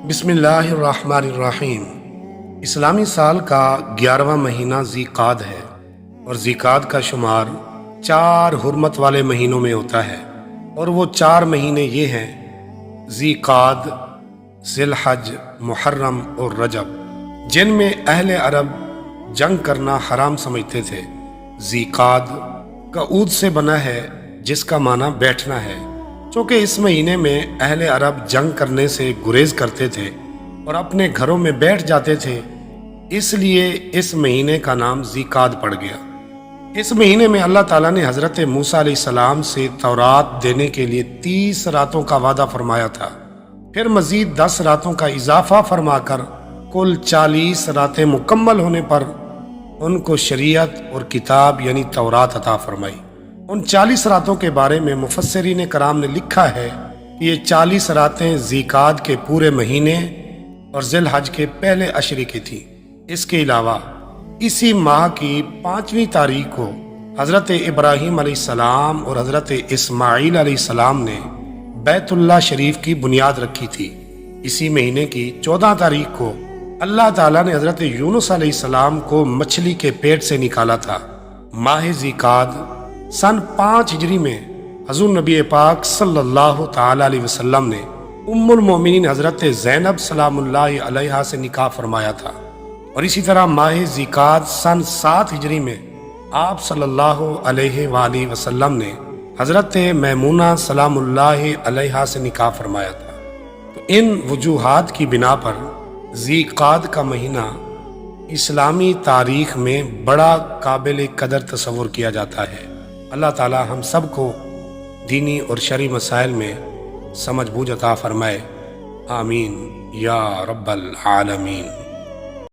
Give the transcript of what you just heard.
بسم اللہ الرحمن الرحیم۔ اسلامی سال کا 11واں مہینہ ذی قعد ہے اور ذی قعد کا شمار 4 حرمت والے مہینوں میں ہوتا ہے، اور وہ 4 مہینے یہ ہیں: ذی قعد، ذی الحج، محرم اور رجب، جن میں اہل عرب جنگ کرنا حرام سمجھتے تھے۔ ذی قعد قعود سے بنا ہے جس کا معنی بیٹھنا ہے، چونکہ اس مہینے میں اہل عرب جنگ کرنے سے گریز کرتے تھے اور اپنے گھروں میں بیٹھ جاتے تھے، اس لیے اس مہینے کا نام ذی قعد پڑ گیا۔ اس مہینے میں اللہ تعالیٰ نے حضرت موسیٰ علیہ السلام سے تورات دینے کے لیے 30 راتوں کا وعدہ فرمایا تھا، پھر مزید 10 راتوں کا اضافہ فرما کر کل 40 راتیں مکمل ہونے پر ان کو شریعت اور کتاب یعنی تورات عطا فرمائی۔ ان 40 راتوں کے بارے میں مفسرین کرام نے لکھا ہے کہ یہ 40 راتیں ذی قعد کے پورے مہینے اور ذی الحج کے پہلے عشرے کی تھیں۔ اس کے علاوہ اسی ماہ کی 5ویں تاریخ کو حضرت ابراہیم علیہ السلام اور حضرت اسماعیل علیہ السلام نے بیت اللہ شریف کی بنیاد رکھی تھی۔ اسی مہینے کی 14 تاریخ کو اللہ تعالیٰ نے حضرت یونس علیہ السلام کو مچھلی کے پیٹ سے نکالا تھا۔ ماہ ذی قعد سن 5 ہجری میں حضور نبی پاک صلی اللہ تعالی علیہ وسلم نے ام المومنین حضرت زینب سلام اللہ علیہا سے نکاح فرمایا تھا، اور اسی طرح ماہ ذی قعد سن 7 ہجری میں آپ صلی اللہ علیہ وآلہ وسلم نے حضرت میمونہ سلام اللہ علیہا سے نکاح فرمایا تھا۔ تو ان وجوہات کی بنا پر ذی قعد کا مہینہ اسلامی تاریخ میں بڑا قابل قدر تصور کیا جاتا ہے۔ اللہ تعالی ہم سب کو دینی اور شرعی مسائل میں سمجھ بوجھ عطا فرمائے، آمین یا رب العالمین۔